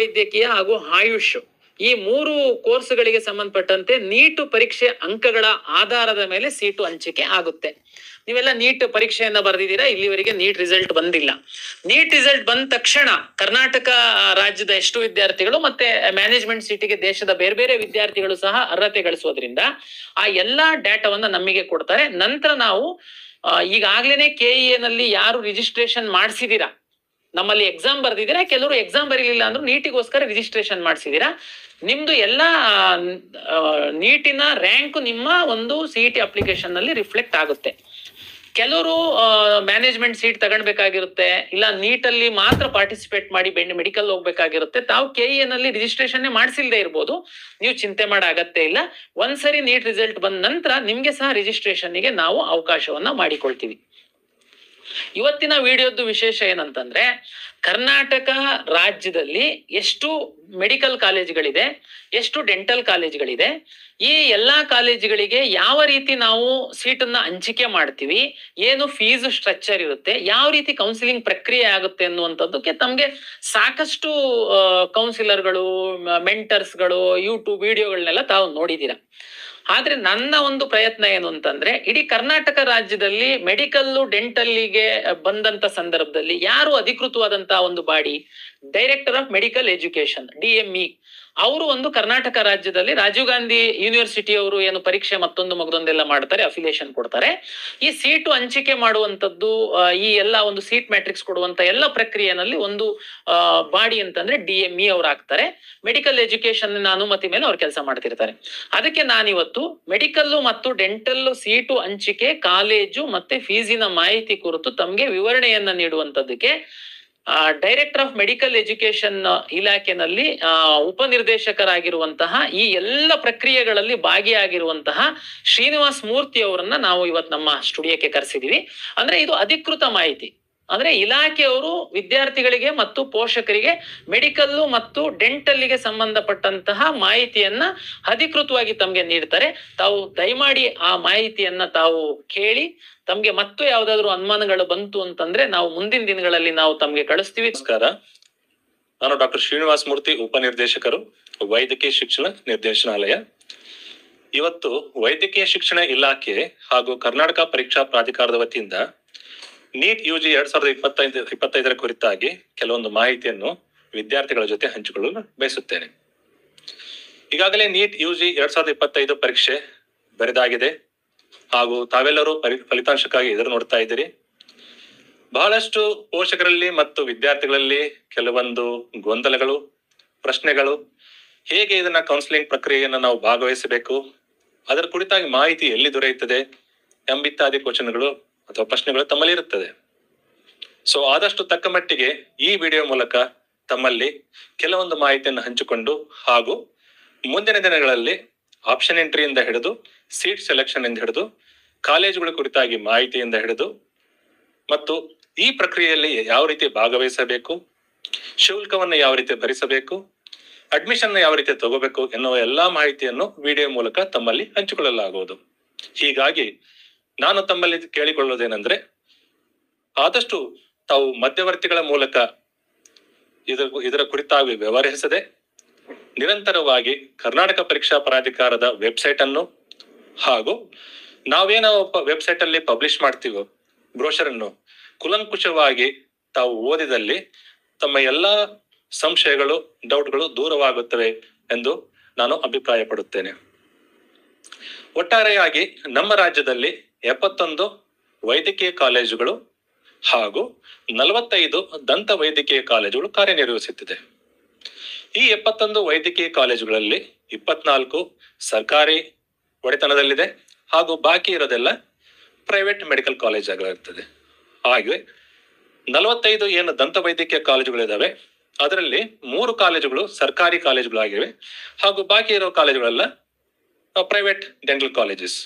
ಪಶುವೈದ್ಯಕೀಯ ಹಾಗೂ ಆಯುಷ್ ಈ 3 ಕೋರ್ಸ್ಗಳಿಗೆ ಸಂಬಂಧಪಟ್ಟಂತೆ ನೀಟ್ ಪರೀಕ್ಷೆ ಅಂಕಗಳ ಆಧಾರದ ಮೇಲೆ ಸೀಟು ಹಂಚಿಕೆ ಆಗುತ್ತೆ. ನೀವೆಲ್ಲ ನೀಟ್ ಪರೀಕ್ಷೆಯನ್ನ ಬರೆದಿದ್ದೀರಾ, ಇಲ್ಲಿವರೆಗೆ ನೀಟ್ ರಿಸಲ್ಟ್ ಬಂದಿಲ್ಲ. ನೀಟ್ ರಿಸಲ್ಟ್ ಬಂದ ತಕ್ಷಣ ಕರ್ನಾಟಕ ರಾಜ್ಯದ ಎಷ್ಟು ವಿದ್ಯಾರ್ಥಿಗಳು ಮತ್ತೆ ಮ್ಯಾನೇಜ್ಮೆಂಟ್ ಸೀಟಿಗೆ ದೇಶದ ಬೇರೆ ಬೇರೆ ವಿದ್ಯಾರ್ಥಿಗಳು ಸಹ ಅರ್ಹತೆ ಗಳಿಸೋದ್ರಿಂದ ಆ ಎಲ್ಲಾ ಡೇಟಾವನ್ನ ನಮಗೆ ಕೊಡ್ತಾರೆ. ನಂತರ ನಾವು ಈಗಾಗ್ಲೇನೆ KEA ನಲ್ಲಿ ಯಾರು ರಿಜಿಸ್ಟ್ರೇಷನ್ ಮಾಡಿಸಿದೀರಾ, ನಮ್ಮಲ್ಲಿ ಎಕ್ಸಾಮ್ ಬರ್ದಿದ್ದೀರಾ, ಕೆಲವರು ಎಕ್ಸಾಮ್ ಬರೀಲಿಲ್ಲ ಅಂದ್ರೂ ನೀಟಿಗೋಸ್ಕರ ರಿಜಿಸ್ಟ್ರೇಷನ್ ಮಾಡಿಸಿದೀರಾ, ನಿಮ್ದು ಎಲ್ಲಾ ನೀಟಿನ ರ್ಯಾಂಕ್ ನಿಮ್ಮ ಒಂದು CET ಅಪ್ಲಿಕೇಶನ್ ನಲ್ಲಿ ರಿಫ್ಲೆಕ್ಟ್ ಆಗುತ್ತೆ. ಕೆಲವರು ಮ್ಯಾನೇಜ್ಮೆಂಟ್ ಸೀಟ್ ತಗೊಳ್ಬೇಕಾಗಿರುತ್ತೆ, ಇಲ್ಲ ನೀಟಲ್ಲಿ ಮಾತ್ರ ಪಾರ್ಟಿಸಿಪೇಟ್ ಮಾಡಿ ಮೆಡಿಕಲ್ ಹೋಗ್ಬೇಕಾಗಿರುತ್ತೆ. ತಾವು KEA ನಲ್ಲಿ ರಿಜಿಸ್ಟ್ರೇಷನ್ ಮಾಡಿಸಿಲ್ದೇ ಇರ್ಬೋದು, ನೀವು ಚಿಂತೆ ಮಾಡೋ ಅಗತ್ಯ ಇಲ್ಲ. ಒಂದ್ಸರಿ ನೀಟ್ ರಿಸಲ್ಟ್ ಬಂದ ನಂತರ ನಿಮ್ಗೆ ಸಹ ರಿಜಿಸ್ಟ್ರೇಷನ್ಗೆ ನಾವು ಅವಕಾಶವನ್ನ ಮಾಡಿಕೊಳ್ತೀವಿ. ಇವತ್ತಿನ ವಿಡಿಯೋದ್ದು ವಿಶೇಷ ಏನಂತಂದ್ರೆ, ಕರ್ನಾಟಕ ರಾಜ್ಯದಲ್ಲಿ ಎಷ್ಟು ಮೆಡಿಕಲ್ ಕಾಲೇಜುಗಳಿದೆ, ಎಷ್ಟು ಡೆಂಟಲ್ ಕಾಲೇಜುಗಳಿದೆ, ಈ ಎಲ್ಲಾ ಕಾಲೇಜುಗಳಿಗೆ ಯಾವ ರೀತಿ ನಾವು ಸೀಟನ್ನ ಹಂಚಿಕೆ ಮಾಡ್ತೀವಿ, ಏನು ಫೀಸ್ ಸ್ಟ್ರಕ್ಚರ್ ಇರುತ್ತೆ, ಯಾವ ರೀತಿ ಕೌನ್ಸಿಲಿಂಗ್ ಪ್ರಕ್ರಿಯೆ ಆಗುತ್ತೆ ಅನ್ನುವಂಥದ್ದಕ್ಕೆ ತಮ್ಗೆ ಸಾಕಷ್ಟು ಕೌನ್ಸಿಲರ್ಗಳು, ಮೆಂಟರ್ಸ್ಗಳು, ಯೂಟ್ಯೂಬ್ ವಿಡಿಯೋಗಳನ್ನೆಲ್ಲ ತಾವು ನೋಡಿದೀರ. ಆದ್ರೆ ನನ್ನ ಒಂದು ಪ್ರಯತ್ನ ಏನು ಅಂತಂದ್ರೆ, ಇಡೀ ಕರ್ನಾಟಕ ರಾಜ್ಯದಲ್ಲಿ ಮೆಡಿಕಲ್ ಡೆಂಟಲ್ಗೆ ಬಂದಂತ ಸಂದರ್ಭದಲ್ಲಿ ಯಾರು ಅಧಿಕೃತವಾದಂತಹ ಒಂದು body, director of medical education DME, ಅವರು ಒಂದು ಕರ್ನಾಟಕ ರಾಜ್ಯದಲ್ಲಿ ರಾಜೀವ್ ಗಾಂಧಿ ಯೂನಿವರ್ಸಿಟಿ ಅವರು ಏನು ಪರೀಕ್ಷೆ ಮತ್ತೊಂದೆಲ್ಲ ಮಾಡ್ತಾರೆ, ಅಫಿಲಿಯೇಷನ್ ಕೊಡ್ತಾರೆ. ಈ ಸೀಟು ಹಂಚಿಕೆ ಮಾಡುವಂತದ್ದು, ಈ ಎಲ್ಲ ಒಂದು ಸೀಟ್ ಮ್ಯಾಟ್ರಿಕ್ಸ್ ಕೊಡುವಂತ ಎಲ್ಲ ಪ್ರಕ್ರಿಯೆನಲ್ಲಿ ಒಂದು ಬಾಡಿ ಅಂತಂದ್ರೆ DME ಅವ್ರು ಆಗ್ತಾರೆ. ಮೆಡಿಕಲ್ ಎಜುಕೇಶನ್ ಅನುಮತಿ ಮೇಲೆ ಅವ್ರು ಕೆಲಸ ಮಾಡ್ತಿರ್ತಾರೆ. ಅದಕ್ಕೆ ನಾನಿವತ್ತು ಮೆಡಿಕಲ್ ಮತ್ತು ಡೆಂಟಲ್ ಸೀಟು ಹಂಚಿಕೆ, ಕಾಲೇಜು ಮತ್ತೆ ಫೀಸಿನ ಮಾಹಿತಿ ಕುರಿತು ತಮ್ಗೆ ವಿವರಣೆಯನ್ನ ನೀಡುವಂತದ್ದಕ್ಕೆ ಡೈರೆಕ್ಟರ್ ಆಫ್ ಮೆಡಿಕಲ್ ಎಜುಕೇಶನ್ ಇಲಾಖೆನಲ್ಲಿ ಉಪನಿರ್ದೇಶಕರಾಗಿರುವಂತಹ, ಈ ಎಲ್ಲ ಪ್ರಕ್ರಿಯೆಗಳಲ್ಲಿ ಭಾಗಿಯಾಗಿರುವಂತಹ ಶ್ರೀನಿವಾಸ್ ಮೂರ್ತಿ ಅವರನ್ನ ನಾವು ಇವತ್ತು ನಮ್ಮ ಸ್ಟುಡಿಯೋಕ್ಕೆ ಕರೆಸಿದೀವಿ. ಅಂದ್ರೆ ಇದು ಅಧಿಕೃತ ಮಾಹಿತಿ, ಅಂದ್ರೆ ಇಲಾಖೆಯವರು ವಿದ್ಯಾರ್ಥಿಗಳಿಗೆ ಮತ್ತು ಪೋಷಕರಿಗೆ ಮೆಡಿಕಲ್ ಮತ್ತು ಡೆಂಟಲ್ಗೆ ಸಂಬಂಧಪಟ್ಟಂತಹ ಮಾಹಿತಿಯನ್ನ ಅಧಿಕೃತವಾಗಿ ತಮ್ಗೆ ನೀಡ್ತಾರೆ. ತಾವು ದಯಮಾಡಿ ಆ ಮಾಹಿತಿಯನ್ನ ತಾವು ಕೇಳಿ, ತಮ್ಗೆ ಮತ್ತು ಯಾವ್ದಾದ್ರು ಅನುಮಾನಗಳು ಬಂತು ಅಂತಂದ್ರೆ ನಾವು ಮುಂದಿನ ದಿನಗಳಲ್ಲಿ ನಾವು ತಮ್ಗೆ ಕಳಿಸ್ತೀವಿ. ನಮಸ್ಕಾರ, ನಾನು ಡಾಕ್ಟರ್ ಶ್ರೀನಿವಾಸ್ ಮೂರ್ತಿ, ಉಪನಿರ್ದೇಶಕರು, ವೈದ್ಯಕೀಯ ಶಿಕ್ಷಣ ನಿರ್ದೇಶನಾಲಯ. ಇವತ್ತು ವೈದ್ಯಕೀಯ ಶಿಕ್ಷಣ ಇಲಾಖೆ ಹಾಗೂ ಕರ್ನಾಟಕ ಪರೀಕ್ಷಾ ಪ್ರಾಧಿಕಾರದ ವತಿಯಿಂದ ನೀಟ್ UG 2025 ಕುರಿತಾಗಿ ಕೆಲವೊಂದು ಮಾಹಿತಿಯನ್ನು ವಿದ್ಯಾರ್ಥಿಗಳ ಜೊತೆ ಹಂಚಿಕೊಳ್ಳಲು ಬಯಸುತ್ತೇನೆ. ಈಗಾಗಲೇ ನೀಟ್ UG 2025 ಪರೀಕ್ಷೆ ಬರೆದಾಗಿದೆ ಹಾಗೂ ತಾವೆಲ್ಲರೂ ಫಲಿತಾಂಶಕ್ಕಾಗಿ ಎದುರು ನೋಡ್ತಾ ಇದ್ದೀರಿ. ಬಹಳಷ್ಟು ಪೋಷಕರಲ್ಲಿ ಮತ್ತು ವಿದ್ಯಾರ್ಥಿಗಳಲ್ಲಿ ಕೆಲವೊಂದು ಗೊಂದಲಗಳು, ಪ್ರಶ್ನೆಗಳು, ಹೇಗೆ ಇದನ್ನ ಕೌನ್ಸಿಲಿಂಗ್ ಪ್ರಕ್ರಿಯೆಯನ್ನು ನಾವು ಭಾಗವಹಿಸಬೇಕು, ಅದರ ಕುರಿತಾಗಿ ಮಾಹಿತಿ ಎಲ್ಲಿ ದೊರೆಯುತ್ತದೆ ಎಂಬಿತ್ಯಾದಿ ಕ್ವಶನ್ಗಳು ಅಥವಾ ಪ್ರಶ್ನೆಗಳು ತಮ್ಮಲ್ಲಿ ಇರುತ್ತದೆ. ಸೊ ಆದಷ್ಟು ತಕ್ಕ ಮಟ್ಟಿಗೆ ಈ ವಿಡಿಯೋ ಮೂಲಕ ತಮ್ಮಲ್ಲಿ ಕೆಲವೊಂದು ಮಾಹಿತಿಯನ್ನು ಹಂಚಿಕೊಂಡು ಹಾಗೂ ಮುಂದಿನ ದಿನಗಳಲ್ಲಿ ಆಪ್ಷನ್ ಎಂಟ್ರಿಯಿಂದ ಹಿಡಿದು ಸೀಟ್ ಸೆಲೆಕ್ಷನ್ ಇಂದ ಹಿಡಿದು ಕಾಲೇಜುಗಳ ಕುರಿತಾಗಿ ಮಾಹಿತಿಯಿಂದ ಹಿಡಿದು ಮತ್ತು ಈ ಪ್ರಕ್ರಿಯೆಯಲ್ಲಿ ಯಾವ ರೀತಿ ಭಾಗವಹಿಸಬೇಕು, ಶುಲ್ಕವನ್ನು ಯಾವ ರೀತಿ ಭರಿಸಬೇಕು, ಅಡ್ಮಿಷನ್ ಯಾವ ರೀತಿ ತಗೋಬೇಕು ಎನ್ನುವ ಎಲ್ಲಾ ಮಾಹಿತಿಯನ್ನು ವಿಡಿಯೋ ಮೂಲಕ ತಮ್ಮಲ್ಲಿ ಹಂಚಿಕೊಳ್ಳಲಾಗುವುದು. ಹೀಗಾಗಿ ನಾನು ತಮ್ಮಲ್ಲಿ ಕೇಳಿಕೊಳ್ಳೋದೇನೆಂದ್ರೆ, ಆದಷ್ಟು ತಾವು ಮಧ್ಯವರ್ತಿಗಳ ಮೂಲಕ ಇದರ ಕುರಿತಾಗಿ ವ್ಯವಹರಿಸದೆ ನಿರಂತರವಾಗಿ ಕರ್ನಾಟಕ ಪರೀಕ್ಷಾ ಪ್ರಾಧಿಕಾರದ ವೆಬ್ಸೈಟ್ ಅನ್ನು ಹಾಗೂ ನಾವೇನೋ ವೆಬ್ಸೈಟ್ ಅಲ್ಲಿ ಪಬ್ಲಿಷ್ ಮಾಡ್ತೀವೋ ಬ್ರೋಷರ್ ಅನ್ನು ಕುಲಂಕುಷವಾಗಿ ತಾವು ಓದಿದಲ್ಲಿ ತಮ್ಮ ಎಲ್ಲಾ ಸಂಶಯಗಳು, ಡೌಟ್ಗಳು ದೂರವಾಗುತ್ತವೆ ಎಂದು ನಾನು ಅಭಿಪ್ರಾಯ ಪಡುತ್ತೇನೆ. ಒಟ್ಟಾರೆಯಾಗಿ ನಮ್ಮ ರಾಜ್ಯದಲ್ಲಿ 71 ವೈದ್ಯಕೀಯ ಕಾಲೇಜುಗಳು ಹಾಗೂ 45 ದಂತ ವೈದ್ಯಕೀಯ ಕಾಲೇಜುಗಳು ಕಾರ್ಯನಿರ್ವಹಿಸುತ್ತಿದೆ. ಈ 71 ವೈದ್ಯಕೀಯ ಕಾಲೇಜುಗಳಲ್ಲಿ 24 ಸರ್ಕಾರಿ ಒಡೆತನದಲ್ಲಿದೆ ಹಾಗೂ ಬಾಕಿ ಇರೋದೆಲ್ಲ ಪ್ರೈವೇಟ್ ಮೆಡಿಕಲ್ ಕಾಲೇಜ್ ಆಗಿರುತ್ತದೆ. ಹಾಗೆ 45 ಏನು ದಂತ ವೈದ್ಯಕೀಯ ಕಾಲೇಜುಗಳಿದಾವೆ, ಅದರಲ್ಲಿ 3 ಕಾಲೇಜುಗಳು ಸರ್ಕಾರಿ ಕಾಲೇಜುಗಳಾಗಿವೆ ಹಾಗೂ ಬಾಕಿ ಇರೋ ಕಾಲೇಜುಗಳೆಲ್ಲ ಪ್ರೈವೇಟ್ ಡೆಂಟಲ್ ಕಾಲೇಜಸ್.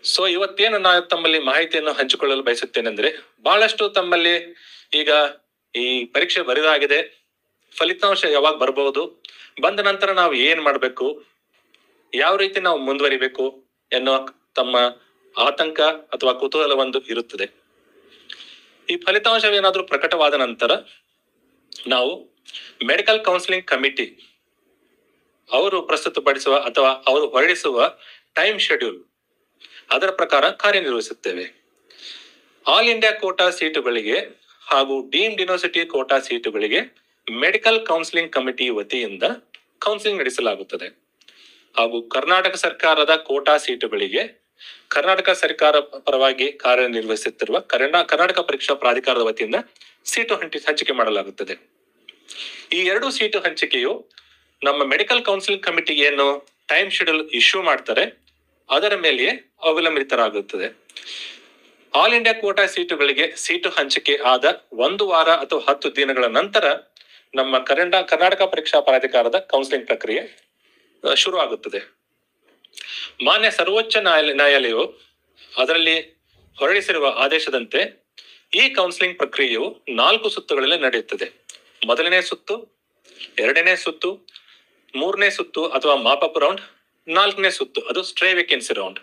ಸೊ ಇವತ್ತೇನು ನಾನು ತಮ್ಮಲ್ಲಿ ಮಾಹಿತಿಯನ್ನು ಹಂಚಿಕೊಳ್ಳಲು ಬಯಸುತ್ತೇನೆಂದ್ರೆ, ಬಹಳಷ್ಟು ತಮ್ಮಲ್ಲಿ ಈಗ ಈ ಪರೀಕ್ಷೆ ಬರೆದಾಗಿದೆ, ಫಲಿತಾಂಶ ಯಾವಾಗ ಬರಬಹುದು, ಬಂದ ನಂತರ ನಾವು ಏನ್ ಮಾಡ್ಬೇಕು, ಯಾವ ರೀತಿ ನಾವು ಮುಂದುವರಿಬೇಕು ಎನ್ನುವ ತಮ್ಮ ಆತಂಕ ಅಥವಾ ಕುತೂಹಲ ಒಂದು ಇರುತ್ತದೆ. ಈ ಫಲಿತಾಂಶವೇನಾದ್ರೂ ಪ್ರಕಟವಾದ ನಂತರ ನಾವು ಮೆಡಿಕಲ್ ಕೌನ್ಸಿಲಿಂಗ್ ಕಮಿಟಿ ಅವರು ಪ್ರಸ್ತುತಪಡಿಸುವ ಅಥವಾ ಅವರು ಹೊರಡಿಸುವ ಟೈಮ್ ಶೆಡ್ಯೂಲ್ ಅದರ ಪ್ರಕಾರ ಕಾರ್ಯನಿರ್ವಹಿಸುತ್ತೇವೆ. ಆಲ್ ಇಂಡಿಯಾ ಕೋಟಾ ಸೀಟುಗಳಿಗೆ ಹಾಗೂ ಡೀಮ್ಡ್ ಯೂನಿವರ್ಸಿಟಿ ಕೋಟಾ ಸೀಟುಗಳಿಗೆ ಮೆಡಿಕಲ್ ಕೌನ್ಸಿಲಿಂಗ್ ಕಮಿಟಿ ವತಿಯಿಂದ ಕೌನ್ಸಿಲಿಂಗ್ ನಡೆಸಲಾಗುತ್ತದೆ. ಹಾಗೂ ಕರ್ನಾಟಕ ಸರ್ಕಾರದ ಕೋಟಾ ಸೀಟುಗಳಿಗೆ ಕರ್ನಾಟಕ ಸರ್ಕಾರ ಪರವಾಗಿ ಕಾರ್ಯನಿರ್ವಹಿಸುತ್ತಿರುವ ಕರ್ನಾಟಕ ಪರೀಕ್ಷಾ ಪ್ರಾಧಿಕಾರದ ವತಿಯಿಂದ ಸೀಟು ಹಂಚಿಕೆ ಮಾಡಲಾಗುತ್ತದೆ. ಈ ಎರಡು ಸೀಟು ಹಂಚಿಕೆಯು ನಮ್ಮ ಮೆಡಿಕಲ್ ಕೌನ್ಸಿಲಿಂಗ್ ಕಮಿಟಿಗೆ ಏನು ಟೈಮ್ ಶೆಡ್ಯೂಲ್ ಇಶ್ಯೂ ಮಾಡ್ತಾರೆ ಅದರ ಮೇಲೆಯೇ ಅವಲಂಬಿತರಾಗುತ್ತದೆ. ಆಲ್ ಇಂಡಿಯಾ ಕೋಟಾ ಸೀಟುಗಳಿಗೆ ಸೀಟು ಹಂಚಿಕೆ ಆದ 1 ವಾರ ಅಥವಾ 10 ದಿನಗಳ ನಂತರ ನಮ್ಮ ಕರ್ನಾಟಕ ಪರೀಕ್ಷಾ ಪ್ರಾಧಿಕಾರದ ಕೌನ್ಸಿಲಿಂಗ್ ಪ್ರಕ್ರಿಯೆ ಶುರು ಆಗುತ್ತದೆ. ಮಾನ್ಯ ಸರ್ವೋಚ್ಚ ನ್ಯಾಯಾಲಯವು ಅದರಲ್ಲಿ ಹೊರಡಿಸಿರುವ ಆದೇಶದಂತೆ ಈ ಕೌನ್ಸಿಲಿಂಗ್ ಪ್ರಕ್ರಿಯೆಯು 4 ಸುತ್ತುಗಳಲ್ಲಿ ನಡೆಯುತ್ತದೆ. ಮೊದಲನೇ ಸುತ್ತು, 2ನೇ ಸುತ್ತು, 3ನೇ ಸುತ್ತು ಅಥವಾ ಮಾಪಪ್ ರೌಂಡ್, 4ನೇ ಸುತ್ತು ಅದು ಸ್ಟ್ರೇ ವೇಕೆನ್ಸಿ ರೌಂಡ್.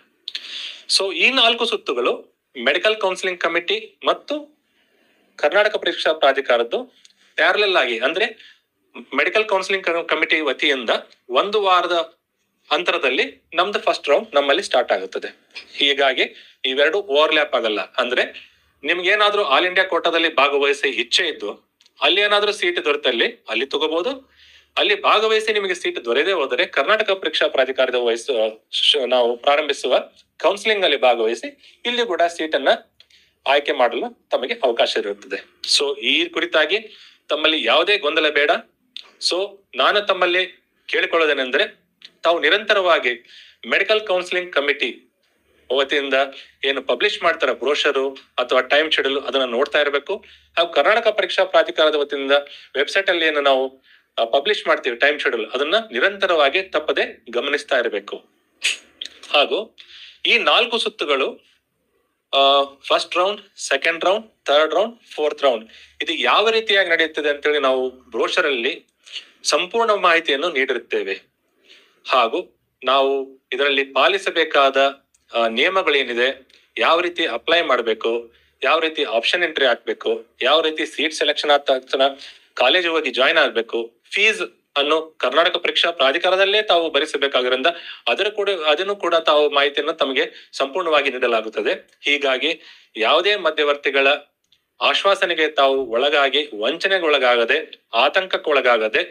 ಸೊ ಈ 4 ಸುತ್ತುಗಳು ಮೆಡಿಕಲ್ ಕೌನ್ಸಿಲಿಂಗ್ ಕಮಿಟಿ ಮತ್ತು ಕರ್ನಾಟಕ ಪರೀಕ್ಷಾ ಪ್ರಾಧಿಕಾರದ್ದು ಪ್ಯಾರಲಲ್ ಆಗಿ, ಅಂದ್ರೆ ಮೆಡಿಕಲ್ ಕೌನ್ಸಿಲಿಂಗ್ ಕಮಿಟಿ ವತಿಯಿಂದ 1 ವಾರದ ಅಂತರದಲ್ಲಿ ನಮ್ದು ಫಸ್ಟ್ ರೌಂಡ್ ನಮ್ಮಲ್ಲಿ ಸ್ಟಾರ್ಟ್ ಆಗುತ್ತದೆ. ಹೀಗಾಗಿ ಇವೆರಡು ಓವರ್ಲ್ಯಾಪ್ ಆಗಲ್ಲ. ಅಂದ್ರೆ ನಿಮ್ಗೆ ಏನಾದ್ರೂ ಆಲ್ ಇಂಡಿಯಾ ಕೋಟಾದಲ್ಲಿ ಭಾಗವಹಿಸಿ ಇಚ್ಛೆ ಇದ್ದು ಅಲ್ಲಿ ಏನಾದ್ರೂ ಸೀಟ್ ದೊರೆತಲ್ಲಿ ಅಲ್ಲಿ ತಗೋಬಹುದು. ಅಲ್ಲಿ ಭಾಗವಹಿಸಿ ನಿಮಗೆ ಸೀಟ್ ದೊರೆಯದೇ ಹೋದರೆ ಕರ್ನಾಟಕ ಪರೀಕ್ಷಾ ಪ್ರಾಧಿಕಾರದ ನಾವು ಪ್ರಾರಂಭಿಸುವ ಕೌನ್ಸಿಲಿಂಗ್ ಅಲ್ಲಿ ಭಾಗವಹಿಸಿ ಇಲ್ಲಿ ಕೂಡ ಸೀಟನ್ನ ಆಯ್ಕೆ ಮಾಡಲು ತಮಗೆ ಅವಕಾಶ ಇರುತ್ತದೆ. ಸೊ ಈ ಕುರಿತಾಗಿ ತಮ್ಮಲ್ಲಿ ಯಾವುದೇ ಗೊಂದಲ ಬೇಡ. ಸೊ ನಾನು ತಮ್ಮಲ್ಲಿ ಕೇಳಿಕೊಳ್ಳೋದೇನೆಂದ್ರೆ, ತಾವು ನಿರಂತರವಾಗಿ ಮೆಡಿಕಲ್ ಕೌನ್ಸಿಲಿಂಗ್ ಕಮಿಟಿ ವತಿಯಿಂದ ಏನು ಪಬ್ಲಿಷ್ ಮಾಡ್ತಾರೆ ಬ್ರೋಷರು ಅಥವಾ ಟೈಮ್ ಶೆಡ್ಯೂಲ್ ಅದನ್ನ ನೋಡ್ತಾ ಇರಬೇಕು. ಹಾಗೂ ಕರ್ನಾಟಕ ಪರೀಕ್ಷಾ ಪ್ರಾಧಿಕಾರದ ವತಿಯಿಂದ ವೆಬ್ಸೈಟ್ ಅಲ್ಲಿ ಏನು ನಾವು ಪಬ್ಲಿಷ್ ಮಾಡ್ತೀವಿ ಟೈಮ್ ಶೆಡ್ಯೂಲ್ ಅದನ್ನ ನಿರಂತರವಾಗಿ ತಪ್ಪದೆ ಗಮನಿಸ್ತಾ ಇರಬೇಕು. ಹಾಗೂ ಈ 4 ಸುತ್ತುಗಳು first round, second round, third round, fourth round ಇದು ಯಾವ ರೀತಿಯಾಗಿ ನಡೆಯುತ್ತದೆ ಅಂತೇಳಿ ನಾವು ಬ್ರೋಷರ್ ಅಲ್ಲಿ ಸಂಪೂರ್ಣ ಮಾಹಿತಿಯನ್ನು ನೀಡಿರುತ್ತೇವೆ. ಹಾಗೂ ನಾವು ಇದರಲ್ಲಿ ಪಾಲಿಸಬೇಕಾದ ನಿಯಮಗಳೇನಿದೆ, ಯಾವ ರೀತಿ ಅಪ್ಲೈ ಮಾಡಬೇಕು, ಯಾವ ರೀತಿ ಆಪ್ಷನ್ ಎಂಟ್ರಿ ಹಾಕ್ಬೇಕು, ಯಾವ ರೀತಿ ಸೀಟ್ ಸೆಲೆಕ್ಷನ್ ಆದ ತಕ್ಷಣ ಕಾಲೇಜ್ ಹೋಗಿ ಜಾಯ್ನ್ ಆಗ್ಬೇಕು, ಫೀಸ್ ಅನ್ನು ಕರ್ನಾಟಕ ಪರೀಕ್ಷಾ ಪ್ರಾಧಿಕಾರದಲ್ಲೇ ತಾವು ಭರಿಸಬೇಕಾಗಿರೋದ್ರಿಂದ ಅದನ್ನು ಕೂಡ ತಾವು ಮಾಹಿತಿಯನ್ನು ತಮಗೆ ಸಂಪೂರ್ಣವಾಗಿ ನೀಡಲಾಗುತ್ತದೆ. ಹೀಗಾಗಿ ಯಾವುದೇ ಮಧ್ಯವರ್ತಿಗಳ ಆಶ್ವಾಸನೆಗೆ ತಾವು ಒಳಗಾಗಿ ವಂಚನೆಗೊಳಗಾಗದೆ, ಆತಂಕಕ್ಕೊಳಗಾಗದೆ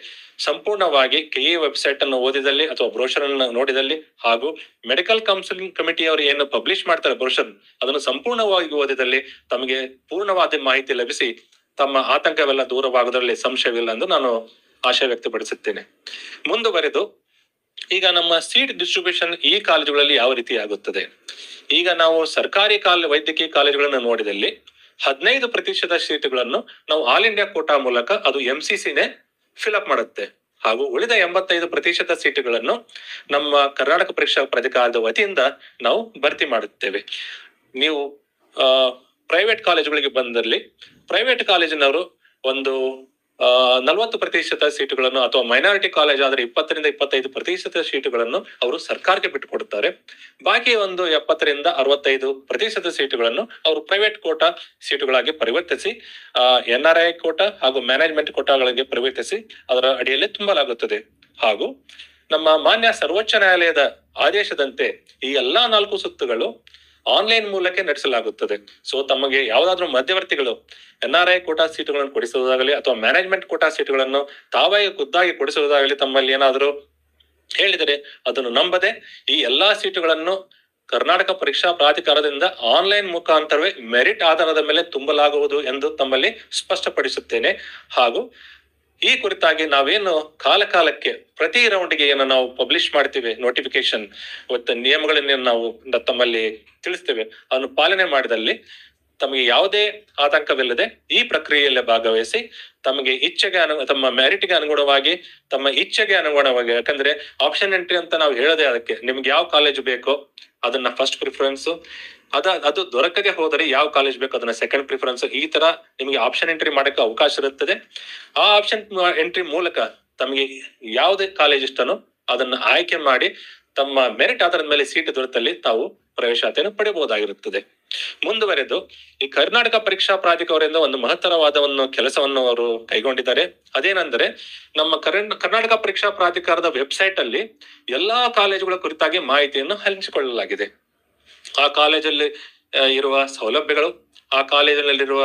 ಸಂಪೂರ್ಣವಾಗಿ ಕೆಇ ವೆಬ್ಸೈಟ್ ಅನ್ನು ಓದಿದಲ್ಲಿ ಅಥವಾ ಬ್ರೋಷರ್ ಅನ್ನು ನೋಡಿದಲ್ಲಿ ಹಾಗೂ ಮೆಡಿಕಲ್ ಕೌನ್ಸಿಲಿಂಗ್ ಕಮಿಟಿಯವರು ಏನು ಪಬ್ಲಿಷ್ ಮಾಡ್ತಾರೆ ಬ್ರೋಷರ್ ಅದನ್ನು ಸಂಪೂರ್ಣವಾಗಿ ಓದಿದಲ್ಲಿ ತಮಗೆ ಪೂರ್ಣವಾದ ಮಾಹಿತಿ ಲಭಿಸಿ ತಮ್ಮ ಆತಂಕವೆಲ್ಲ ದೂರವಾಗುವುದರಲ್ಲಿ ಸಂಶಯವಿಲ್ಲ ಎಂದು ನಾನು ಆಶಯ ವ್ಯಕ್ತಪಡಿಸುತ್ತೇನೆ. ಮುಂದುವರೆದು ಈಗ ನಮ್ಮ ಸೀಟ್ ಡಿಸ್ಟ್ರಿಬ್ಯೂಷನ್ ಈ ಕಾಲೇಜುಗಳಲ್ಲಿ ಯಾವ ರೀತಿ ಆಗುತ್ತದೆ? ಈಗ ನಾವು ಸರ್ಕಾರಿ ವೈದ್ಯಕೀಯ ಕಾಲೇಜುಗಳನ್ನು ನೋಡಿದಲ್ಲಿ 15% ಸೀಟುಗಳನ್ನು ನಾವು ಆಲ್ ಇಂಡಿಯಾ ಕೋಟಾ ಮೂಲಕ ಅದು MCCನೇ ಫಿಲ್ಅಪ್ ಮಾಡುತ್ತೆ. ಹಾಗೂ ಉಳಿದ 85% ಸೀಟುಗಳನ್ನು ನಮ್ಮ ಕರ್ನಾಟಕ ಪರೀಕ್ಷಾ ಪ್ರಾಧಿಕಾರದ ವತಿಯಿಂದ ನಾವು ಭರ್ತಿ ಮಾಡುತ್ತೇವೆ. ನೀವು ಪ್ರೈವೇಟ್ ಕಾಲೇಜುಗಳಿಗೆ ಬಂದಲ್ಲಿ ಪ್ರೈವೇಟ್ ಕಾಲೇಜಿನವರು ಒಂದು 40% ಸೀಟುಗಳನ್ನು ಅಥವಾ ಮೈನಾರಿಟಿ ಕಾಲೇಜ್ ಆದ್ರೆ 20-25% ಸೀಟುಗಳನ್ನು ಅವರು ಸರ್ಕಾರಕ್ಕೆ ಬಿಟ್ಟುಕೊಡುತ್ತಾರೆ. ಬಾಕಿ ಒಂದು 70-65% ಸೀಟುಗಳನ್ನು ಅವರು ಪ್ರೈವೇಟ್ ಕೋಟಾ ಸೀಟುಗಳಾಗಿ ಪರಿವರ್ತಿಸಿ NRI ಕೋಟಾ ಹಾಗೂ ಮ್ಯಾನೇಜ್ಮೆಂಟ್ ಕೋಟಾಗಳಿಗೆ ಪರಿವರ್ತಿಸಿ ಅದರ ಅಡಿಯಲ್ಲಿ ತುಂಬಲಾಗುತ್ತದೆ. ಹಾಗೂ ನಮ್ಮ ಮಾನ್ಯ ಸರ್ವೋಚ್ಚ ನ್ಯಾಯಾಲಯದ ಆದೇಶದಂತೆ ಈ ಎಲ್ಲಾ 4 ಸುತ್ತುಗಳು ಆನ್ಲೈನ್ ಮೂಲಕ ನಡೆಸಲಾಗುತ್ತದೆ. ಸೊ ತಮಗೆ ಯಾವುದಾದ್ರೂ ಮಧ್ಯವರ್ತಿಗಳು NRI ಕೋಟಾ ಸೀಟುಗಳನ್ನು ಕೊಡಿಸುವುದಾಗಲಿ ಅಥವಾ ಮ್ಯಾನೇಜ್ಮೆಂಟ್ ಕೋಟಾ ಸೀಟುಗಳನ್ನು ತಾವೇ ಖುದ್ದಾಗಿ ಕೊಡಿಸುವುದಾಗಲಿ ತಮ್ಮಲ್ಲಿ ಏನಾದರೂ ಹೇಳಿದರೆ ಅದನ್ನು ನಂಬದೆ ಈ ಎಲ್ಲಾ ಸೀಟುಗಳನ್ನು ಕರ್ನಾಟಕ ಪರೀಕ್ಷಾ ಪ್ರಾಧಿಕಾರದಿಂದ ಆನ್ಲೈನ್ ಮುಖಾಂತರವೇ ಮೆರಿಟ್ ಆಧಾರದ ಮೇಲೆ ತುಂಬಲಾಗುವುದು ಎಂದು ತಮ್ಮಲ್ಲಿ ಸ್ಪಷ್ಟಪಡಿಸುತ್ತೇನೆ. ಹಾಗೂ ಈ ಕುರಿತಾಗಿ ನಾವೇನು ಕಾಲಕ್ಕೆ ಪ್ರತಿ ರೌಂಡ್ಗೆ ಏನು ನಾವು ಪಬ್ಲಿಷ್ ಮಾಡ್ತೀವಿ ನೋಟಿಫಿಕೇಶನ್ ಮತ್ತು ನಿಯಮಗಳನ್ನ ನಾವು ತಮ್ಮಲ್ಲಿ ತಿಳಿಸ್ತೇವೆ, ಅದನ್ನು ಪಾಲನೆ ಮಾಡಿದಲ್ಲಿ ತಮಗೆ ಯಾವುದೇ ಆತಂಕವಿಲ್ಲದೆ ಈ ಪ್ರಕ್ರಿಯೆಯಲ್ಲಿ ಭಾಗವಹಿಸಿ ತಮಗೆ ತಮ್ಮ ಮೆರಿಟ್ಗೆ ಅನುಗುಣವಾಗಿ ತಮ್ಮ ಇಚ್ಛೆಗೆ ಅನುಗುಣವಾಗಿ, ಯಾಕಂದ್ರೆ ಆಪ್ಷನ್ ಎಂಟ್ರಿ ಅಂತ ನಾವು ಹೇಳೋದೇ ಅದಕ್ಕೆ ನಿಮ್ಗೆ ಯಾವ ಕಾಲೇಜ್ ಬೇಕೋ ಅದನ್ನ ಫಸ್ಟ್ ಪ್ರಿಫರೆನ್ಸ್, ಅದು ದೊರಕದೆ ಹೋದರೆ ಯಾವ ಕಾಲೇಜ್ ಬೇಕು ಅದನ್ನ ಸೆಕೆಂಡ್ ಪ್ರಿಫರೆನ್ಸ್, ಈ ತರ ನಿಮಗೆ ಆಪ್ಷನ್ ಎಂಟ್ರಿ ಮಾಡಕ್ಕೆ ಅವಕಾಶ ಇರುತ್ತದೆ. ಆ ಆಪ್ಷನ್ ಎಂಟ್ರಿ ಮೂಲಕ ತಮಗೆ ಯಾವುದೇ ಕಾಲೇಜ್ ಇಷ್ಟನೋ ಅದನ್ನ ಆಯ್ಕೆ ಮಾಡಿ ತಮ್ಮ ಮೆರಿಟ್ ಆಧಾರದ ಮೇಲೆ ಸೀಟ್ ದೊರೆತಲ್ಲಿ ತಾವು ಪ್ರವೇಶಾತಿಯನ್ನು ಪಡೆಯಬಹುದಾಗಿರುತ್ತದೆ. ಮುಂದುವರೆದು ಈ ಕರ್ನಾಟಕ ಪರೀಕ್ಷಾ ಪ್ರಾಧಿಕಾರದಿಂದ ಒಂದು ಮಹತ್ತರವಾದ ಒಂದು ಕೆಲಸವನ್ನು ಅವರು ಕೈಗೊಂಡಿದ್ದಾರೆ. ಅದೇನೆಂದರೆ ನಮ್ಮ ಕರ್ನಾಟಕ ಪರೀಕ್ಷಾ ಪ್ರಾಧಿಕಾರದ ವೆಬ್ಸೈಟ್ ಅಲ್ಲಿ ಎಲ್ಲಾ ಕಾಲೇಜುಗಳ ಕುರಿತಾಗಿ ಮಾಹಿತಿಯನ್ನು ಹಂಚಿಕೊಳ್ಳಲಾಗಿದೆ. ಆ ಕಾಲೇಜಲ್ಲಿ ಇರುವ ಸೌಲಭ್ಯಗಳು, ಆ ಕಾಲೇಜಿನಲ್ಲಿರುವ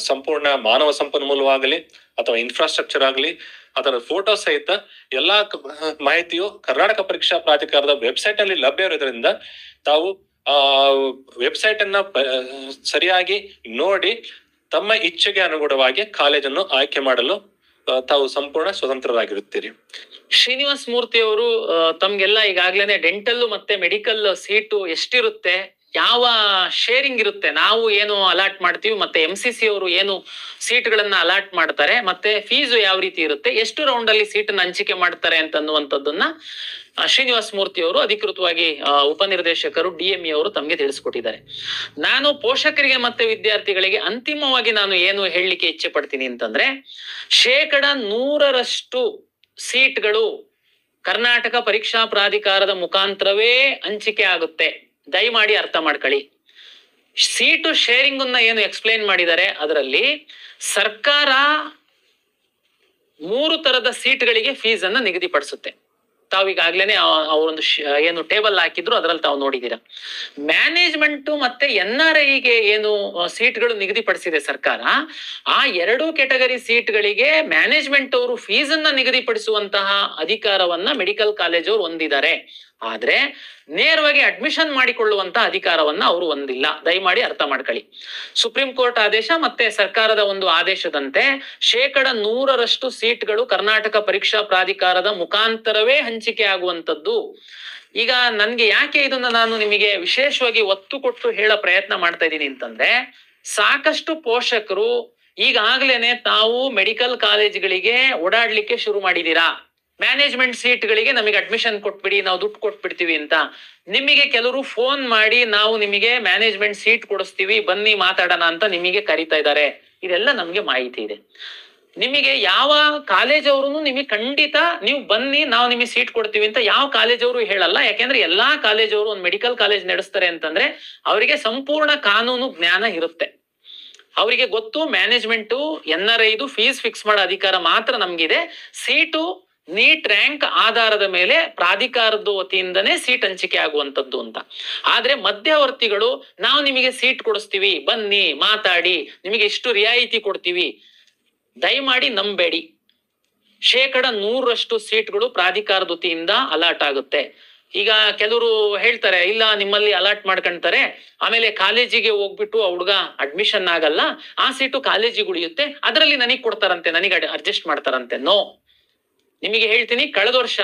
ಸಂಪೂರ್ಣ ಮಾನವ ಸಂಪನ್ಮೂಲವಾಗಲಿ ಅಥವಾ ಇನ್ಫ್ರಾಸ್ಟ್ರಕ್ಚರ್ ಆಗಲಿ, ಅದರ ಫೋಟೋ ಸಹಿತ ಎಲ್ಲಾ ಮಾಹಿತಿಯು ಕರ್ನಾಟಕ ಪರೀಕ್ಷಾ ಪ್ರಾಧಿಕಾರದ ವೆಬ್ಸೈಟ್ ಅಲ್ಲಿ ಲಭ್ಯ ಇರೋದ್ರಿಂದ ತಾವು ಆ ವೆಬ್ಸೈಟ್ ಅನ್ನ ಸರಿಯಾಗಿ ನೋಡಿ ತಮ್ಮ ಇಚ್ಛೆಗೆ ಅನುಗುಣವಾಗಿ ಕಾಲೇಜನ್ನು ಆಯ್ಕೆ ಮಾಡಲು ತಾವು ಸಂಪೂರ್ಣ ಸ್ವತಂತ್ರರಾಗಿರುತ್ತೀರಿ. ಶ್ರೀನಿವಾಸ್ ಮೂರ್ತಿ ಅವರು ತಮ್ಗೆಲ್ಲ ಈಗಾಗ್ಲೇನೆ ಡೆಂಟಲ್ ಮತ್ತೆ ಮೆಡಿಕಲ್ ಸೀಟು ಎಷ್ಟಿರುತ್ತೆ, ಯಾವ ಶೇರಿಂಗ್ ಇರುತ್ತೆ, ನಾವು ಏನು ಅಲಾಟ್ ಮಾಡ್ತೀವಿ ಮತ್ತೆ MCC ಅವರು ಏನು ಸೀಟ್ಗಳನ್ನ ಅಲಾಟ್ ಮಾಡ್ತಾರೆ, ಮತ್ತೆ ಫೀಸು ಯಾವ ರೀತಿ ಇರುತ್ತೆ, ಎಷ್ಟು ರೌಂಡ್ ಅಲ್ಲಿ ಸೀಟನ್ನ ಹಂಚಿಕೆ ಮಾಡ್ತಾರೆ ಅಂತನ್ನುವಂಥದ್ದನ್ನ ಶ್ರೀನಿವಾಸ್ ಮೂರ್ತಿ ಅವರು ಅಧಿಕೃತವಾಗಿ ಉಪನಿರ್ದೇಶಕರು DME ಅವರು ತಮ್ಗೆ ತಿಳಿಸ್ಕೊಟ್ಟಿದ್ದಾರೆ. ನಾನು ಪೋಷಕರಿಗೆ ಮತ್ತೆ ವಿದ್ಯಾರ್ಥಿಗಳಿಗೆ ಅಂತಿಮವಾಗಿ ನಾನು ಏನು ಹೇಳಲಿಕ್ಕೆ ಇಚ್ಛೆ ಪಡ್ತೀನಿ ಅಂತಂದ್ರೆ, 100% ಸೀಟ್ಗಳು ಕರ್ನಾಟಕ ಪರೀಕ್ಷಾ ಪ್ರಾಧಿಕಾರದ ಮುಖಾಂತರವೇ ಹಂಚಿಕೆ ಆಗುತ್ತೆ. ದಯಮಾಡಿ ಅರ್ಥ ಮಾಡ್ಕೊಳ್ಳಿ. ಸೀಟು ಶೇರಿಂಗ್ ಅನ್ನ ಏನು ಎಕ್ಸ್ಪ್ಲೇನ್ ಮಾಡಿದ್ದಾರೆ ಅದರಲ್ಲಿ ಸರ್ಕಾರ 3 ತರದ ಸೀಟ್ಗಳಿಗೆ ಫೀಸ್ ಅನ್ನ ನಿಗದಿಪಡಿಸುತ್ತೆ. ತಾವೀಗಾಗ್ಲೇನೆ ಅವರೊಂದು ಏನು ಟೇಬಲ್ ಹಾಕಿದ್ರು ಅದರಲ್ಲಿ ತಾವು ನೋಡಿದೀರ. ಮ್ಯಾನೇಜ್ಮೆಂಟ್ ಮತ್ತೆ NRIಗೆ ಏನು ಸೀಟ್ಗಳು ನಿಗದಿಪಡಿಸಿದೆ ಸರ್ಕಾರ, ಆ 2 ಕೆಟಗರಿ ಸೀಟ್ಗಳಿಗೆ ಮ್ಯಾನೇಜ್ಮೆಂಟ್ ಅವರು ಫೀಸ್ ಅನ್ನ ನಿಗದಿಪಡಿಸುವಂತಹ ಅಧಿಕಾರವನ್ನ ಮೆಡಿಕಲ್ ಕಾಲೇಜ್ ಅವರು ಹೊಂದಿದ್ದಾರೆ. ಆದ್ರೆ ನೇರವಾಗಿ ಅಡ್ಮಿಷನ್ ಮಾಡಿಕೊಳ್ಳುವಂತಹ ಅಧಿಕಾರವನ್ನ ಅವರು ಹೊಂದಿಲ್ಲ. ದಯಮಾಡಿ ಅರ್ಥ ಮಾಡ್ಕೊಳ್ಳಿ. ಸುಪ್ರೀಂ ಕೋರ್ಟ್ ಆದೇಶ ಮತ್ತೆ ಸರ್ಕಾರದ ಒಂದು ಆದೇಶದಂತೆ 100% ಸೀಟ್ಗಳು ಕರ್ನಾಟಕ ಪರೀಕ್ಷಾ ಪ್ರಾಧಿಕಾರದ ಮುಖಾಂತರವೇ ಹಂಚಿಕೆ ಆಗುವಂತದ್ದು. ಈಗ ನನ್ಗೆ ಯಾಕೆ ಇದನ್ನ ನಾನು ನಿಮಗೆ ವಿಶೇಷವಾಗಿ ಒತ್ತು ಕೊಟ್ಟು ಹೇಳೋ ಪ್ರಯತ್ನ ಮಾಡ್ತಾ ಇದ್ದೀನಿ ಅಂತಂದ್ರೆ, ಸಾಕಷ್ಟು ಪೋಷಕರು ಈಗಾಗ್ಲೇನೆ ತಾವು ಮೆಡಿಕಲ್ ಕಾಲೇಜ್ಗಳಿಗೆ ಓಡಾಡ್ಲಿಕ್ಕೆ ಶುರು ಮಾಡಿದೀರಾ. ಮ್ಯಾನೇಜ್ಮೆಂಟ್ ಸೀಟ್ಗಳಿಗೆ ನಮಗೆ ಅಡ್ಮಿಷನ್ ಕೊಟ್ಬಿಡಿ, ನಾವು ದುಡ್ಡು ಕೊಟ್ಬಿಡ್ತೀವಿ ಅಂತ. ನಿಮಗೆ ಕೆಲವರು ಫೋನ್ ಮಾಡಿ ನಾವು ನಿಮಗೆ ಮ್ಯಾನೇಜ್ಮೆಂಟ್ ಸೀಟ್ ಕೊಡಿಸ್ತೀವಿ ಬನ್ನಿ ಮಾತಾಡೋಣ ಅಂತ ನಿಮಗೆ ಕರೀತಾ ಇದ್ದಾರೆ. ಇದೆಲ್ಲ ನಮ್ಗೆ ಮಾಹಿತಿ ಇದೆ. ನಿಮಗೆ ಯಾವ ಕಾಲೇಜ್ ಅವರು ನಿಮಗೆ ಖಂಡಿತ ನೀವು ಬನ್ನಿ ನಾವು ನಿಮಗೆ ಸೀಟ್ ಕೊಡ್ತೀವಿ ಅಂತ ಯಾವ ಕಾಲೇಜ್ ಅವರು ಹೇಳಲ್ಲ. ಯಾಕೆಂದ್ರೆ ಎಲ್ಲಾ ಕಾಲೇಜ್ ಅವರು ಒಂದು ಮೆಡಿಕಲ್ ಕಾಲೇಜ್ ನಡೆಸ್ತಾರೆ ಅಂತಂದ್ರೆ ಅವರಿಗೆ ಸಂಪೂರ್ಣ ಕಾನೂನು ಜ್ಞಾನ ಇರುತ್ತೆ. ಅವರಿಗೆ ಗೊತ್ತು ಮ್ಯಾನೇಜ್ಮೆಂಟ್ NRIದು ಫೀಸ್ ಫಿಕ್ಸ್ ಮಾಡೋ ಅಧಿಕಾರ ಮಾತ್ರ ನಮ್ಗಿದೆ. ಸೀಟು ನೀಟ್ ರ್ಯಾಂಕ್ ಆಧಾರದ ಮೇಲೆ ಪ್ರಾಧಿಕಾರದ ವತಿಯಿಂದನೇ ಸೀಟ್ ಹಂಚಿಕೆ ಆಗುವಂತದ್ದು ಅಂತ. ಆದ್ರೆ ಮಧ್ಯವರ್ತಿಗಳು ನಾವು ನಿಮಗೆ ಸೀಟ್ ಕೊಡಿಸ್ತೀವಿ ಬನ್ನಿ ಮಾತಾಡಿ ನಿಮಗೆ ಇಷ್ಟು ರಿಯಾಯಿತಿ ಕೊಡ್ತೀವಿ, ದಯಮಾಡಿ ನಂಬೇಡಿ. 100% ಸೀಟ್ಗಳು ಪ್ರಾಧಿಕಾರದ ವತಿಯಿಂದ ಅಲಾಟ್ ಆಗುತ್ತೆ. ಈಗ ಕೆಲವರು ಹೇಳ್ತಾರೆ ಇಲ್ಲ ನಿಮ್ಮಲ್ಲಿ ಅಲಾಟ್ ಮಾಡ್ಕೊಂತಾರೆ, ಆಮೇಲೆ ಕಾಲೇಜಿಗೆ ಹೋಗ್ಬಿಟ್ಟು ಆ ಹುಡುಗ ಅಡ್ಮಿಷನ್ ಆಗಲ್ಲ, ಆ ಸೀಟು ಕಾಲೇಜಿಗೆ ಉಳಿಯುತ್ತೆ, ಅದರಲ್ಲಿ ನನಗೆ ಕೊಡ್ತಾರಂತೆ, ನನಗೆ ಅಡ್ಜಸ್ಟ್ ಮಾಡ್ತಾರಂತೆ. ನೋ, ನಿಮಗೆ ಹೇಳ್ತೀನಿ, ಕಳೆದ ವರ್ಷ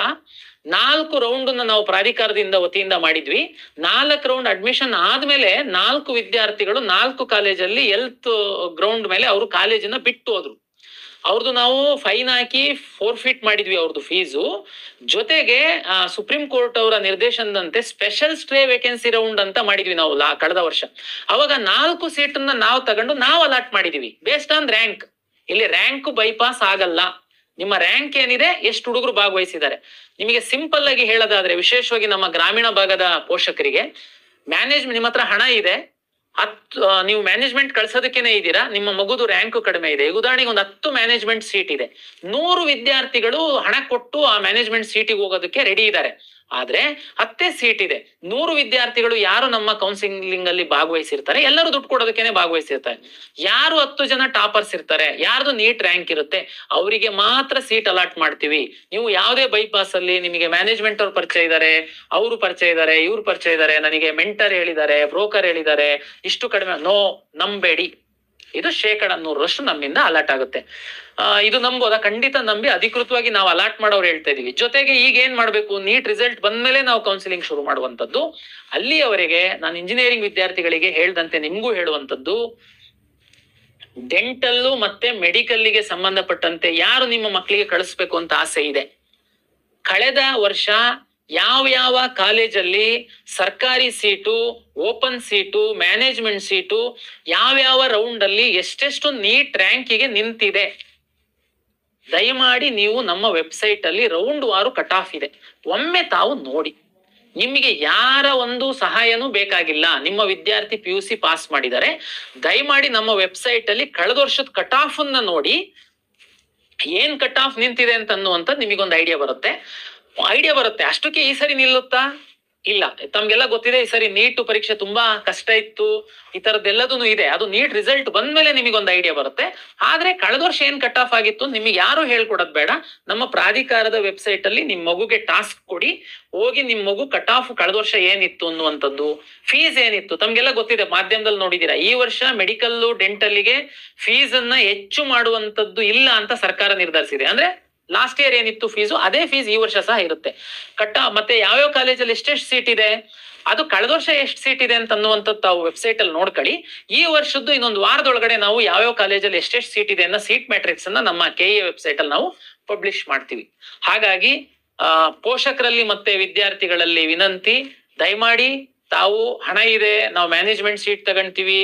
4 ರೌಂಡ್ ನಾವು ಪ್ರಾಧಿಕಾರದಿಂದ ವತಿಯಿಂದ ಮಾಡಿದ್ವಿ. 4 ರೌಂಡ್ ಅಡ್ಮಿಷನ್ ಆದ್ಮೇಲೆ 4 ವಿದ್ಯಾರ್ಥಿಗಳು 4 ಕಾಲೇಜಲ್ಲಿ ಹೆಲ್ತ್ ಗ್ರೌಂಡ್ ಮೇಲೆ ಅವರು ಕಾಲೇಜನ್ನ ಬಿಟ್ಟು ಹೋದ್ರು. ಅವ್ರದ್ದು ನಾವು ಫೈನ್ ಹಾಕಿ ಫೋರ್ಫಿಟ್ ಮಾಡಿದ್ವಿ ಅವ್ರದ್ದು ಫೀಸು. ಜೊತೆಗೆ ಸುಪ್ರೀಂ ಕೋರ್ಟ್ ಅವರ ನಿರ್ದೇಶನದಂತೆ ಸ್ಪೆಷಲ್ ಸ್ಟೇ ವೇಕೆನ್ಸಿ ರೌಂಡ್ ಅಂತ ಮಾಡಿದ್ವಿ ನಾವು ಕಳೆದ ವರ್ಷ. ಅವಾಗ 4 ಸೀಟನ್ನ ನಾವು ತಗೊಂಡು ನಾವು ಅಲಾಟ್ ಮಾಡಿದೀವಿ ಬೇಸ್ಡ್ ಆನ್ ರ್ಯಾಂಕ್. ಇಲ್ಲಿ ರ್ಯಾಂಕ್ ಬೈಪಾಸ್ ಆಗಲ್ಲ. ನಿಮ್ಮ ರ್ಯಾಂಕ್ ಏನಿದೆ, ಎಷ್ಟು ಹುಡುಗರು ಭಾಗವಹಿಸಿದ್ದಾರೆ. ನಿಮಗೆ ಸಿಂಪಲ್ ಆಗಿ ಹೇಳೋದಾದ್ರೆ, ವಿಶೇಷವಾಗಿ ನಮ್ಮ ಗ್ರಾಮೀಣ ಭಾಗದ ಪೋಷಕರಿಗೆ, ಮ್ಯಾನೇಜ್ಮೆಂಟ್ ನಿಮ್ಮ ಹತ್ರ ಹಣ ಇದೆ, ನೀವು ಮ್ಯಾನೇಜ್ಮೆಂಟ್ ಕಳ್ಸೋದಕ್ಕೇನೆ ಇದ್ದೀರಾ, ನಿಮ್ಮ ಮಗುದು ರ್ಯಾಂಕ್ ಕಡಿಮೆ ಇದೆ. ಉದಾಹರಣೆಗೆ ಒಂದು 10 ಮ್ಯಾನೇಜ್ಮೆಂಟ್ ಸೀಟ್ ಇದೆ, 100 ವಿದ್ಯಾರ್ಥಿಗಳು ಹಣ ಕೊಟ್ಟು ಆ ಮ್ಯಾನೇಜ್ಮೆಂಟ್ ಸೀಟಿಗೆ ಹೋಗೋದಕ್ಕೆ ರೆಡಿ ಇದ್ದಾರೆ. ಆದ್ರೆ 10 ಸೀಟ್ ಇದೆ, 100 ವಿದ್ಯಾರ್ಥಿಗಳು ಯಾರು ನಮ್ಮ ಕೌನ್ಸಿಲಿಂಗ್ ಅಲ್ಲಿ ಭಾಗವಹಿಸಿರ್ತಾರೆ ಎಲ್ಲರೂ ದುಡ್ಡು ಕೊಡೋದಕ್ಕೇನೆ ಭಾಗವಹಿಸಿರ್ತಾರೆ. ಯಾರು 10 ಜನ ಟಾಪರ್ಸ್ ಇರ್ತಾರೆ, ಯಾರ್ದು ನೀಟ್ ರ್ಯಾಂಕ್ ಇರುತ್ತೆ, ಅವರಿಗೆ ಮಾತ್ರ ಸೀಟ್ ಅಲಾಟ್ ಮಾಡ್ತೀವಿ. ನೀವು ಯಾವುದೇ ಬೈಪಾಸ್ ಅಲ್ಲಿ ನಿಮಗೆ ಮ್ಯಾನೇಜ್ಮೆಂಟ್ ಅವ್ರು ಪರಿಚಯ ಇದ್ದಾರೆ, ಅವರು ಪರಿಚಯ ಇದ್ದಾರೆ, ಇವ್ರು ಪರಿಚಯ ಇದ್ದಾರೆ, ನನಗೆ ಮೆಂಟರ್ ಹೇಳಿದ್ದಾರೆ, ಬ್ರೋಕರ್ ಹೇಳಿದ್ದಾರೆ, ಇಷ್ಟು ಕಡಿಮೆ, ನೋ, ನಂಬೇಡಿ. ಇದು 100% ನಮ್ಮಿಂದ ಅಲಾಟ್ ಆಗುತ್ತೆ. ಇದು ನಂಬೋದ? ಖಂಡಿತ ನಂಬಿ ಅಧಿಕೃತವಾಗಿ ನಾವು ಅಲಾಟ್ ಮಾಡೋರು ಹೇಳ್ತಾ ಇದೀವಿ. ಜೊತೆಗೆ ಈಗ ಏನ್ ಮಾಡ್ಬೇಕು, ನೀಟ್ ರಿಸಲ್ಟ್ ಬಂದ್ಮೇಲೆ ನಾವು ಕೌನ್ಸಿಲಿಂಗ್ ಶುರು ಮಾಡುವಂತದ್ದು. ಅಲ್ಲಿಯವರೆಗೆ ನಾನು ಇಂಜಿನಿಯರಿಂಗ್ ವಿದ್ಯಾರ್ಥಿಗಳಿಗೆ ಹೇಳ್ದಂತೆ ನಿಮ್ಗೂ ಹೇಳುವಂತದ್ದು, ಡೆಂಟಲ್ಲು ಮತ್ತೆ ಮೆಡಿಕಲ್ಗೆ ಸಂಬಂಧಪಟ್ಟಂತೆ ಯಾರು ನಿಮ್ಮ ಮಕ್ಕಳಿಗೆ ಕಳಿಸ್ಬೇಕು ಅಂತ ಆಸೆ ಇದೆ, ಕಳೆದ ವರ್ಷ ಯಾವ ಕಾಲೇಜಲ್ಲಿ ಸರ್ಕಾರಿ seat, open seat, management seat, ಯಾವ ರೌಂಡ್ ಅಲ್ಲಿ ಎಷ್ಟೆಷ್ಟು ನೀಟ್ ರ್ಯಾಂಕಿಗೆ ನಿಂತಿದೆ, ದಯಮಾಡಿ ನೀವು ನಮ್ಮ ವೆಬ್ಸೈಟ್ ಅಲ್ಲಿ ರೌಂಡ್ ವಾರು ಕಟ್ ಆಫ್ ಇದೆ, ಒಮ್ಮೆ ತಾವು ನೋಡಿ. ನಿಮಗೆ ಯಾರ ಒಂದು ಸಹಾಯನೂ ಬೇಕಾಗಿಲ್ಲ. ನಿಮ್ಮ ವಿದ್ಯಾರ್ಥಿ PUC ಪಾಸ್ ಮಾಡಿದರೆ ದಯಮಾಡಿ ನಮ್ಮ ವೆಬ್ಸೈಟ್ ಅಲ್ಲಿ ಕಳೆದ ವರ್ಷದ ಕಟ್ ಆಫ್ ಅನ್ನ ನೋಡಿ, ಏನ್ ಕಟ್ ಆಫ್ ನಿಂತಿದೆ ಅಂತ ಅನ್ನುವಂಥದ್ದು ನಿಮಗೊಂದು ಐಡಿಯಾ ಬರುತ್ತೆ. ಅಷ್ಟಕ್ಕೆ ಈ ಸರಿ ನಿಲ್ಲುತ್ತಾ? ಇಲ್ಲ. ತಮ್ಗೆಲ್ಲ ಗೊತ್ತಿದೆ ಈ ಸರಿ ನೀಟ್ ಪರೀಕ್ಷೆ ತುಂಬಾ ಕಷ್ಟ ಇತ್ತು, ಈ ತರದ್ದೆಲ್ಲದೂ ಇದೆ. ಅದು ನೀಟ್ ರಿಸಲ್ಟ್ ಬಂದ್ಮೇಲೆ ನಿಮಗೊಂದು ಐಡಿಯಾ ಬರುತ್ತೆ. ಆದ್ರೆ ಕಳೆದ ವರ್ಷ ಏನ್ ಕಟ್ ಆಫ್ ಆಗಿತ್ತು ನಿಮಗೆ ಯಾರು ಹೇಳ್ಕೊಡೋದ್ ಬೇಡ. ನಮ್ಮ ಪ್ರಾಧಿಕಾರದ ವೆಬ್ಸೈಟ್ ಅಲ್ಲಿ ನಿಮ್ ಮಗುಗೆ ಟಾಸ್ಕ್ ಕೊಡಿ, ಹೋಗಿ ನಿಮ್ ಮಗು ಕಟ್ ಆಫ್ ಕಳೆದ ವರ್ಷ ಏನಿತ್ತು ಅನ್ನುವಂಥದ್ದು, ಫೀಸ್ ಏನಿತ್ತು ತಮ್ಗೆಲ್ಲ ಗೊತ್ತಿದೆ, ಮಾಧ್ಯಮದಲ್ಲಿ ನೋಡಿದೀರಾ. ಈ ವರ್ಷ ಮೆಡಿಕಲ್ ಡೆಂಟಲ್ಗೆ ಫೀಸ್ ಅನ್ನ ಹೆಚ್ಚು ಮಾಡುವಂತದ್ದು ಇಲ್ಲ ಅಂತ ಸರ್ಕಾರ ನಿರ್ಧರಿಸಿದೆ. ಅಂದ್ರೆ ಲಾಸ್ಟ್ ಇಯರ್ ಏನಿತ್ತು ಫೀಸು ಅದೇ ಫೀಸ್ ಈ ವರ್ಷ ಸಹ ಇರುತ್ತೆ. ಮತ್ತೆ ಯಾವ್ಯಾವ ಕಾಲೇಜಲ್ಲಿ ಎಷ್ಟೆಷ್ಟು ಸೀಟ್ ಇದೆ, ಅದು ಕಳೆದ ವರ್ಷ ಎಷ್ಟು ಸೀಟ್ ಇದೆ ಅಂತ ಅನ್ನುವಂಥದ್ದು ತಾವು ವೆಬ್ಸೈಟ್ ಅಲ್ಲಿ ನೋಡ್ಕೊಳ್ಳಿ. ಈ ವರ್ಷದ್ದು ಇನ್ನೊಂದು ವಾರದೊಳಗಡೆ ನಾವು ಯಾವ್ಯಾವ ಕಾಲೇಜಲ್ಲಿ ಎಷ್ಟೆಷ್ಟು ಸೀಟ್ ಇದೆ ಅನ್ನೋ ಸೀಟ್ ಮ್ಯಾಟ್ರಿಕ್ಸ್ ಅನ್ನ ನಮ್ಮ KE ವೆಬ್ಸೈಟ್ ಅಲ್ಲಿ ನಾವು ಪಬ್ಲಿಷ್ ಮಾಡ್ತೀವಿ. ಹಾಗಾಗಿ ಪೋಷಕರಲ್ಲಿ ಮತ್ತೆ ವಿದ್ಯಾರ್ಥಿಗಳಲ್ಲಿ ವಿನಂತಿ, ದಯಮಾಡಿ ತಾವು ಹಣ ಇದೆ, ನಾವು ಮ್ಯಾನೇಜ್ಮೆಂಟ್ ಸೀಟ್ ತಗೊಂತೀವಿ,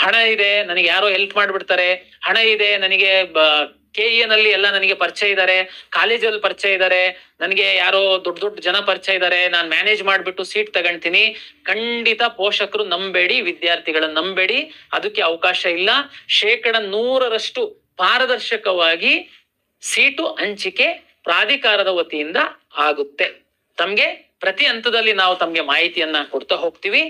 ಹಣ ಇದೆ ನನಗೆ ಯಾರೋ ಹೆಲ್ಪ್ ಮಾಡ್ಬಿಡ್ತಾರೆ, ಹಣ ಇದೆ ನನಗೆ KE ನಲ್ಲಿ ಎಲ್ಲ ನನಗೆ ಪರಿಚಯ ಇದ್ದಾರೆ, ಕಾಲೇಜಲ್ಲಿ ಪರಿಚಯ ಇದ್ದಾರೆ, ನನಗೆ ಯಾರೋ ದೊಡ್ಡ ಜನ ಪರಿಚಯ ಇದ್ದಾರೆ, ನಾನು ಮ್ಯಾನೇಜ್ ಮಾಡ್ಬಿಟ್ಟು ಸೀಟ್ ತಗೊಂತೀನಿ. ಖಂಡಿತ ಪೋಷಕರು ನಂಬೇಡಿ, ವಿದ್ಯಾರ್ಥಿಗಳನ್ನ ನಂಬೇಡಿ, ಅದಕ್ಕೆ ಅವಕಾಶ ಇಲ್ಲ. 100% ಪಾರದರ್ಶಕವಾಗಿ ಸೀಟು ಹಂಚಿಕೆ ಪ್ರಾಧಿಕಾರದ ವತಿಯಿಂದ ಆಗುತ್ತೆ. ತಮ್ಗೆ ಪ್ರತಿ ಹಂತದಲ್ಲಿ ನಾವು ತಮ್ಗೆ ಮಾಹಿತಿಯನ್ನ ಕೊಡ್ತಾ ಹೋಗ್ತೀವಿ.